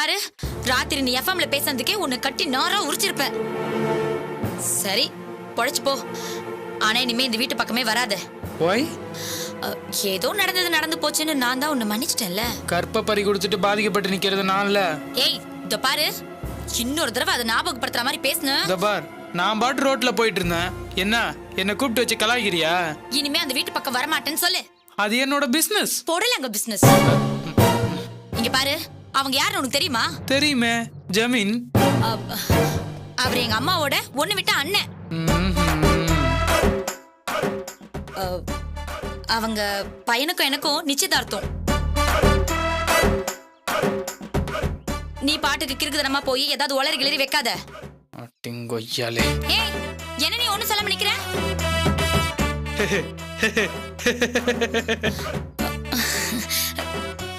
பாரு, ராத்திரி நீ எஃப்எம்ல பேசுறதுக்கே உன்னை கட்டி நாரா உரிச்சிருப்ப. சரி பொழைச்சு போ. ஆனா இனிமே இந்த வீட்டு பக்கமே வராத. ஓய், ஏதோ நடந்து போச்சுன்னு நான் தான் உன்னை மன்னிச்சிட்டேன்ல. கற்ப பறி கொடுத்துட்டு பாதிக்கப்பட்டு நிக்கிறது நான்ல. ஏய் இதோ பாரு, இன்னொரு தடவை அதை ஞாபகப்படுத்துற மாதிரி பேசுன. இதோ பார், நான் பாட்டு ரோட்ல போயிட்டு இருந்தேன். என்ன கூப்பிட்டு வச்சு கலாய்கிறியா? இனிமே அந்த வீட்டு பக்கம் வரமாட்டேன்னு சொல்லு. அது என்னோட பிசினஸ். போடலங்க பிசினஸ். இங்க பாரு, அவங்க யாருன்னு உனக்கு தெரியுமா? தெரியுமே, ஜமீன். அவர் எங்க அம்மாவோட ஒண்ணு விட்ட அண்ணன். அவங்க பையனுக்கும் எனக்கும் நிச்சயதார்த்தம். நீ பாட்டுக்கு கிறுக்குதனமா போய் ஏதாவது உளறி கிளறி வைக்காத. ஏய், என்ன நீ ஒண்ணு சொல்லாம நிக்கிற?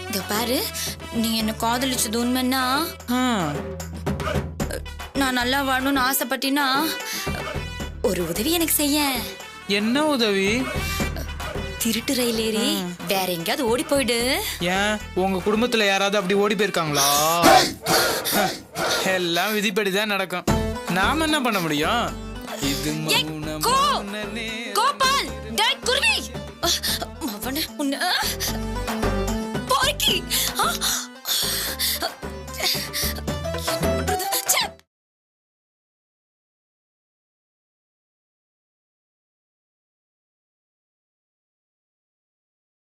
இதோ பாரு, நீ என்ன காதலிச்சது உண்மைன்னா நான் நல்லா வாழணும்னு ஆசைப்பட்டினா ஒரு உதவி எனக்கு செய்ய. என்ன உதவி? திருட்டு ரயில் ஏறி வேற எங்கயாவது ஓடி போயிடு. ஏன் உங்க குடும்பத்துல யாராவது அப்படி ஓடி போயிருக்காங்களா? எல்லாம் விதிப்படிதான் நடக்கும். நாம என்ன பண்ண முடியும்? இது கோபால், டேய் குருவி, மவனே உன்ன போர்க்கி.